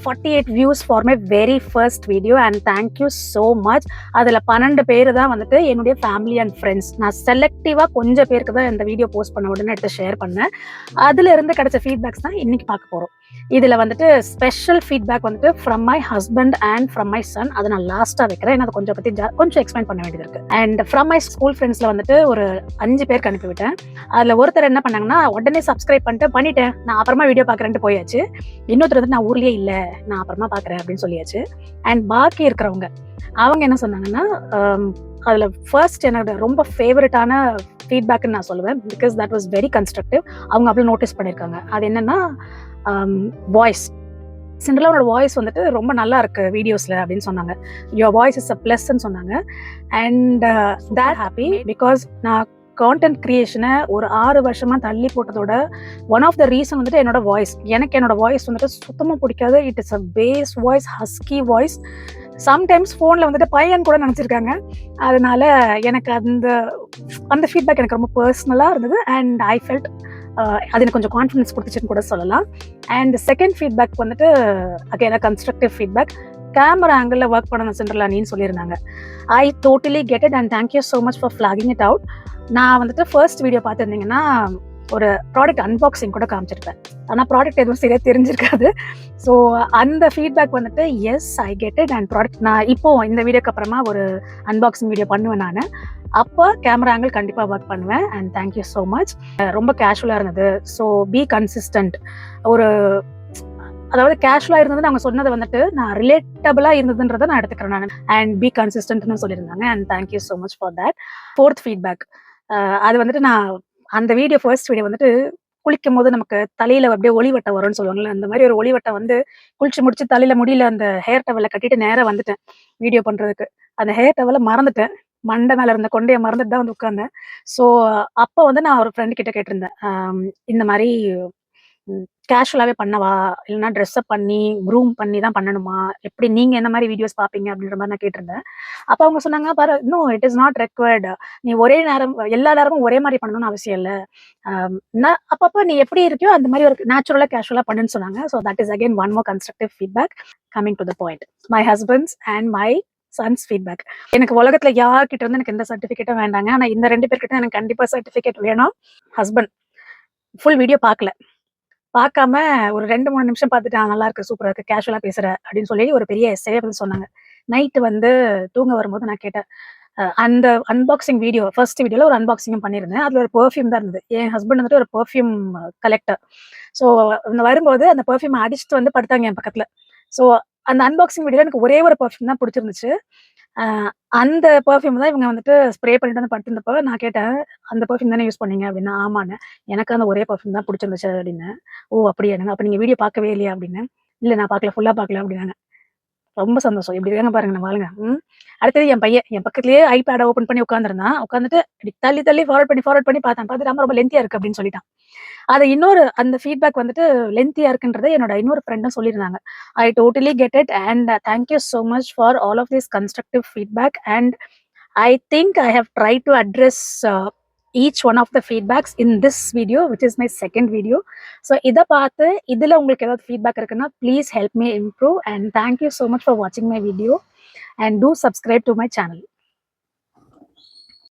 48 views for my very first video and thank you so much. அதில் 12 பேர் தான் வந்துட்டு என்னுடைய ஃபேமிலி அண்ட் ஃப்ரெண்ட்ஸ். நான் செலக்டிவாக கொஞ்சம் பேருக்கு தான் இந்த வீடியோ போஸ்ட் பண்ண உடனே எடுத்து ஷேர் பண்ணேன். அதில் இருந்து கிடைச்ச ஃபீட்பேக்ஸ் தான் இன்னைக்கு பார்க்க போகிறோம். இதில் வந்துட்டு ஸ்பெஷல் ஃபீட்பேக் வந்துட்டு from my husband and from my son. அதை நான் லாஸ்ட்டாக வைக்கிறேன். ஏன்னா அதை கொஞ்சம் எக்ஸ்பிளைன் பண்ண வேண்டியது இருக்கு. அண்ட் ஃப்ரம் மை ஸ்கூல் ஃப்ரெண்ட்ஸில் வந்துட்டு ஒரு 5 பேருக்கு அனுப்பிவிட்டேன். அதில் ஒருத்தர் என்ன பண்ணாங்கன்னா, உடனே சப்ஸ்கிரைப் பண்ணிட்டேன், நான் அப்புறமா வீடியோ பார்க்குறேன்ட்டு போயாச்சு. இன்னொருத்தர் வந்து நான் ஊர்லேயே இல்லை, நான் அப்புறமா பார்க்குறேன் அப்படின்னு சொல்லியாச்சு. அண்ட் பாக்கி இருக்கிறவங்க அவங்க என்ன சொன்னாங்கன்னா, அதில் ஃபர்ஸ்ட் என்னோட ரொம்ப ஃபேவரட்டான ஃபீட்பேக்னு நான் சொல்லுவேன். Because that was very constructive. அவங்க அவ்வளோ நோட்டீஸ் பண்ணியிருக்காங்க. அது என்னன்னா, வாய்ஸ். சிண்ட்ரெல்லாவோட வாய்ஸ் வந்துட்டு ரொம்ப நல்லா இருக்கு வீடியோஸ்ல அப்படின்னு சொன்னாங்க. யுவர் வாய்ஸ் இஸ் அ பிளஸ்ன்னு சொன்னாங்க. அண்ட் தேட் ஹாப்பி பிகாஸ் நான் கான்டென்ட் கிரியேஷனை ஒரு 6 வருஷமா தள்ளி போட்டதோட ஒன் ஆஃப் த ரீசன் வந்துட்டு என்னோட வாய்ஸ். எனக்கு என்னோட வாய்ஸ் வந்துட்டு சுத்தமாக பிடிக்காது. It is a base voice, husky voice. Sometimes ஃபோனில் வந்துட்டு பையன் கூட நினச்சிருக்காங்க. அதனால எனக்கு அந்த ஃபீட்பேக் எனக்கு ரொம்ப பர்சனலாக இருந்தது. அண்ட் ஐ ஃபெல்ட் அது எனக்கு கொஞ்சம் கான்ஃபிடன்ஸ் கொடுத்துச்சுன்னு கூட சொல்லலாம். அண்ட் செகண்ட் ஃபீட்பேக் வந்துட்டு அகைன் கன்ஸ்ட்ரக்டிவ் ஃபீட்பேக். கேமரா ஆங்கிளில் ஒர்க் பண்ணணும் சிண்ட்ரெல்லா நீன்னு சொல்லியிருந்தாங்க. I totally get it and thank you so much for flagging it out. நான் வந்துட்டு ஃபர்ஸ்ட் வீடியோ பார்த்துருந்தீங்கன்னா ஒரு ப்ராடக்ட் அன்பாக்சிங் கூட காமிச்சிருப்பேன். ஆனால் ப்ராடக்ட் எதுவும் சரியாக தெரிஞ்சிருக்காது. ஸோ அந்த ஃபீட்பேக் வந்துட்டு as I get it. And product நான் இப்போ இந்த வீடியோக்கு அப்புறமா ஒரு அன்பாக்சிங் வீடியோ பண்ணுவேன். நான் அப்போ கேமரா ஆங்கிள் கண்டிப்பாக ஒர்க் பண்ணுவேன். And thank you so much. ரொம்ப கேஷுவலாக இருந்தது. So be consistent. அதாவது கேஷுவலாக இருந்ததுன்னு அவங்க சொன்னதை வந்துட்டு நான் ரிலேட்டபிளாக இருந்ததுன்றதை நான் எடுத்துக்கிறேன் நான். அண்ட் பி கன்சிஸ்டன்ட்னு சொல்லியிருந்தாங்க. And thank you so much for that. Fourth feedback, அது வந்துட்டு நான் அந்த வீடியோ ஃபர்ஸ்ட் வீடியோ வந்துட்டு குளிக்கும் போது நமக்கு தலையில அப்படியே ஒளிவட்டம் வரும்னு சொல்லுவாங்கல்ல, அந்த மாதிரி ஒரு ஒளிவட்டம் வந்து குளிச்சு முடிச்சு தலையில முடியல அந்த ஹேர் டவலை கட்டிட்டு நேராக வந்துட்டேன் வீடியோ பண்றதுக்கு. அந்த ஹேர் டவலை மறந்துட்டேன். மண்டை மேல இருந்த கொண்டையை மறந்துட்டு தான் வந்து உட்கார்ந்தேன். ஸோ அப்போ வந்து நான் ஒரு ஃப்ரெண்டு கிட்ட கேட்டிருந்தேன், இந்த மாதிரி கேஷுவலாகவே பண்ணவா, இல்லைன்னா ட்ரெஸ்அப் பண்ணி க்ரூம் பண்ணி தான் பண்ணணுமா, எப்படி நீங்கள் என்ன மாதிரி வீடியோஸ் பார்ப்பீங்க அப்படின்ற மாதிரி நான் கேட்டிருந்தேன். அப்போ அவங்க சொன்னாங்க, பாரு no it is not required. நீ ஒரே நேரம் எல்லா நேரமும் ஒரே மாதிரி பண்ணணும்னு அவசியம் இல்லை. நான் அப்பப்போ நீ எப்படி இருக்கியோ அந்த மாதிரி ஒரு நேச்சுரலாக கேஷுவலாக பண்ணுன்னு சொன்னாங்க. So that is again one more constructive feedback. Coming to the point, my husband's and my sons feedback. எனக்கு உலகத்துல யார்கிட்ட இருந்து எனக்கு எந்த சர்டிஃபிகேட்டும் வேண்டாங்க. ஆனா இந்த 2 பேர்கிட்ட எனக்கு கண்டிப்பா சர்டிஃபிகேட் வேணும். ஹஸ்பண்ட் ஃபுல் வீடியோ பார்க்காம ஒரு 2-3 நிமிஷம் பார்த்துட்டு நல்லா இருக்கு, சூப்பரா இருக்கு, கேஷுவலா பேசுற அப்படின்னு சொல்லி ஒரு பெரிய எஸ்ஸே வந்து சொன்னாங்க. நைட்டு வந்து தூங்க வரும்போது நான் கேட்டேன், அந்த அன்பாக்சிங் வீடியோ ஃபர்ஸ்ட் வீடியோல ஒரு அன்பாக்சிங்கும் பண்ணியிருந்தேன். அதுல ஒரு பெர்ஃப்யூம் தான் இருந்தது. என் ஹஸ்பண்ட் வந்துட்டு ஒரு பெர்ஃப்யூம் கலெக்டர். ஸோ வரும்போது அந்த பெர்ஃப்யூம் அடிச்சுட்டு வந்து படுத்தாங்க என் பக்கத்துல. ஸோ அந்த அன்பாக்சிங் வீடியோல எனக்கு ஒரே ஒரு பெர்ஃப்யூம் தான் பிடிச்சிருந்துச்சு. அந்த பெர்ஃப்யூம் தான் இவங்க வந்துட்டு ஸ்ப்ரே பண்ணிட்டு வந்து படுத்திருந்தப்போ நான் கேட்டேன், அந்த பெர்ஃப்யூம் தானே யூஸ் பண்ணீங்க அப்படின்னா, ஆமாண்ணே, எனக்கு அந்த ஒரே பெர்ஃப்யூம் தான் பிடிச்சிருந்துச்சு அப்படின்னு. ஓ அப்படியானுங்க, அப்போ நீங்க வீடியோ பார்க்கவே இல்லையா அப்படின்னு. இல்லை நான் பார்க்கல, ஃபுல்லாக பார்க்கல அப்படின்னாங்க. ரொம்ப சந்தோஷம். இப்படி வேங்க பாருங்க நம்ம ஆளுங்க. அடுத்தது என் பையன் என் பக்கத்துலேயே ஐபேடை ஓப்பன் பண்ணி உட்காந்துருந்தான். உட்காந்துட்டு தள்ளி ஃபார்வர்ட் பண்ணி பார்த்துட்டு ரொம்ப லென்த்தியா இருக்கு அப்படின்னு சொல்லிட்டான். அது அந்த ஃபீட்பேக் வந்துட்டு லென்த்தியா இருக்குன்றதை என்னோட இன்னொரு ஃப்ரெண்டும் சொல்லியிருந்தாங்க. I totally get it and thank you so much for all of this constructive feedback. And I think I have try to address each one of the feedbacks in this video, which is my second video. So இதை பார்த்து இதில் உங்களுக்கு ஏதாவது feedback இருக்குன்னா please help me improve and thank you so much for watching my video and do subscribe to my channel.